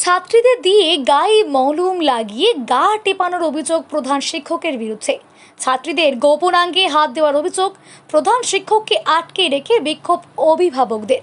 ছাত্রীদের দিয়ে গায়ে মলম লাগিয়ে গা টেপানোর অভিযোগ প্রধান শিক্ষকের বিরুদ্ধে। ছাত্রীদের গোপনাঙ্গে হাত দেওয়ার অভিযোগ, প্রধান শিক্ষককে আটকে রেখে বিক্ষোভ অভিভাবকদের।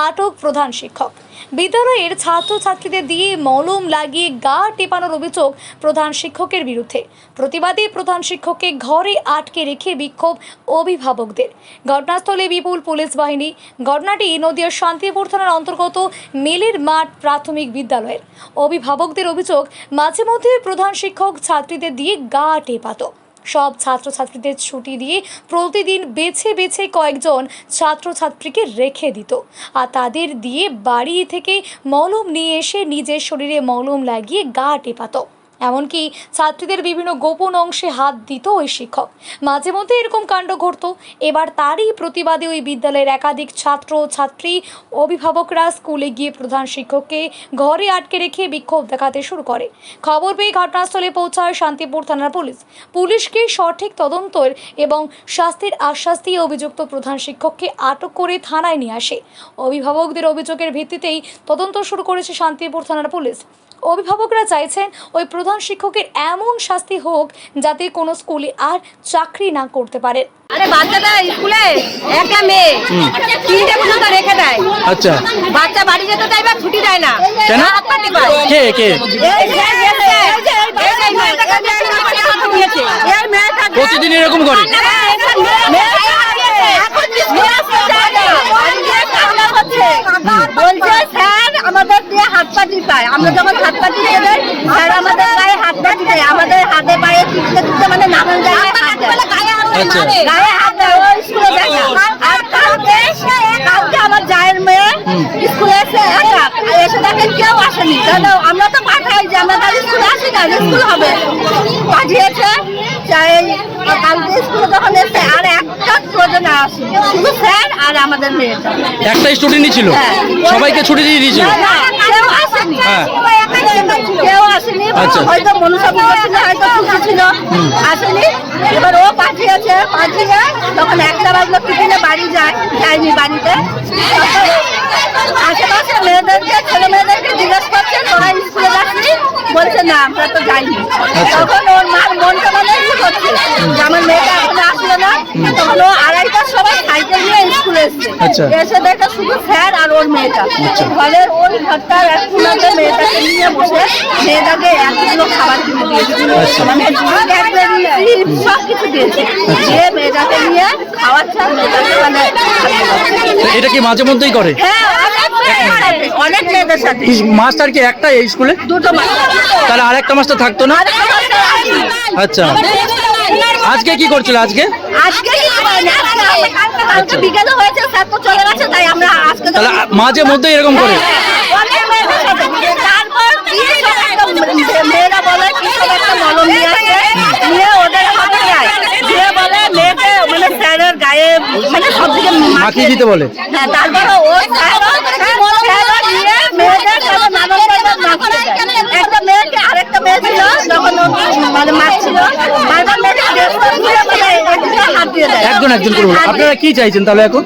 আটক প্রধান শিক্ষক। বিদ্যালয়ের ছাত্রছাত্রীদের দিয়ে মলম লাগিয়ে গা টেপানোর অভিযোগ প্রধান শিক্ষকের বিরুদ্ধে। প্রতিবাদে প্রধান শিক্ষককে ঘরে আটকে রেখে বিক্ষোভ অভিভাবকদের। ঘটনাস্থলে বিপুল পুলিশ বাহিনী। ঘটনাটি নদিয়ার শান্তিপুর থানার অন্তর্গত মেলের মাঠ প্রাথমিক বিদ্যালয়ের। অভিভাবকদের অভিযোগ, মাঝে মধ্যে প্রধান শিক্ষক ছাত্রীদের দিয়ে গা টেপাতো। সব ছাত্রছাত্রীদের ছুটি দিয়ে প্রতিদিন বেছে বেছে কয়েকজন ছাত্রছাত্রীকে রেখে দিত, আর তাদের দিয়ে বাড়ি থেকে মলম নিয়ে এসে নিজের শরীরে মলম লাগিয়ে গা টেপাতো। এমনকি ছাত্রীদের বিভিন্ন গোপন অংশে হাত দিত ওই শিক্ষক। মাঝে মধ্যে এরকম কাণ্ড ঘটত। এবার তারই প্রতিবাদে ওই বিদ্যালয়ের একাধিক ছাত্র ছাত্রী অভিভাবকরা স্কুলে গিয়ে প্রধান শিক্ষককে ঘরে আটকে রেখে বিক্ষোভ দেখাতে শুরু করে। খবর পেয়ে ঘটনাস্থলে পৌঁছায় শান্তিপুর থানার পুলিশ। পুলিশকে সঠিক তদন্তের এবং শাস্তির আশ্বাস দিয়ে অভিযুক্ত প্রধান শিক্ষককে আটক করে থানায় নিয়ে আসে। অভিভাবকদের অভিযোগের ভিত্তিতেই তদন্ত শুরু করেছে শান্তিপুর থানার পুলিশ। অভিভাবকরা চাইছেন ওই প্রধান শিক্ষকের এমন শাস্তি হোক যাতে কোনো স্কুলে আর চাকরি না করতে পারে। আরে বাচ্চাটা স্কুলে একটা মেয়ে 3টে পর্যন্ত রেখে দেয়। আচ্ছা, বাচ্চা বাড়ি যেতে চাইবে, ছুটি দেয় না। কেন? হাত পাটি পায়। কে কে প্রতিদিন এরকম করে? বলছে স্যার আমাদের দিয়ে হাত পাটি পায়। আমরা যখন হাত পাটি দিয়ে দেয়, স্যার আমাদের গায়ে হাত পাটি দেয়। আমাদের হাতে পায়ে টিপতে টিপতে মানে নানান জায়গায় হাত দেয়। আচ্ছা, গায়ে হাত দেয়, ও স্কুলে যায় না। আর কালকে আমার জায়ের মেয়ে স্কুলে এসে এসে দেখে কেউ আসেনি। কেন? আমরা তো পাঠাই যে আমরা তাহলে স্কুলে আসি না, স্কুল হবে। পাঠিয়েছে কালকে স্কুলে যখন এসে আর একটা প্রয়োজনে আসি, শুধু স্যার আর আমাদের মেয়েটা। একটা স্টুডেন্টই ছিল, সবাইকে ছুটি দিয়ে দিয়েছিল। কেউ আসেনি, হ্যাঁ। কেউ আসেনি। আচ্ছা। হয়তো মনুষ্য ছিল, হয়তো ছুটি ছিল, আসেনি। এবার ও পাঠিয়ে তখন একটা বাজলো, টিফিনে বাড়ি যায়নি বাড়িতে। আশেপাশে মেয়েদেরকে, ছেলে মেয়েদেরকে জিজ্ঞেস করছে তোরা স্কুলে যাচ্ছি, বলছে না আমরা তো যাইনি। তখন ওর মার মনটা মানে কি করছে যে আমার মেয়েটা এখন আসলো না। তখন ও 2:30টার সময় সাইকেল নিয়ে স্কুলে আচ্ছা। এসে দেখে শুধু স্যার আর ওর মেয়েটা। ফলে ওই ঘরটার এক কোনাতে মেয়েটাকে নিয়ে বসে মেয়েটাকে এতগুলো খাবার কিনে দিয়েছে, মানে সব কিছু দিয়েছে। দিয়ে মেয়েটাকে নিয়ে খাওয়াচ্ছে, মেয়েটাকে মানে এটা কি মাঝে মধ্যেই করে? হ্যাঁ, অনেক মেয়েদের সাথে। মাস্টার কি একটা এই স্কুলে? দুটো মাস। তাহলে আরেকটা মাস্টার থাকতো না? আচ্ছা, আজকে কি করছিল? আজকে কালকে বিকেলে হয়েছে, স্যার তো চলে গেছে, তাই আমরা আজকে তাহলে মাঝে মধ্যে এরকম করে? অনেক মেয়েদের সাথে। তারপর মেয়েরা বলে কি সব একটা মলম নিয়ে আসে, নিয়ে ওদের হাতে যায়, দিয়ে বলে মেয়েকে মানে স্যারের গায়ে মানে সব দিকে মাখিয়ে দিতে বলে। হ্যাঁ, তারপরে ও নিয়ে মেয়েদের নানান মাখিয়ে দেয়। একটা মেয়েকে, আরেকটা মেয়ে ছিল যখন মানে মারছিল, বারবার মেয়েকে হাত দিয়ে দেয়। একজন করে বলে। আপনারা কি চাইছেন তাহলে এখন?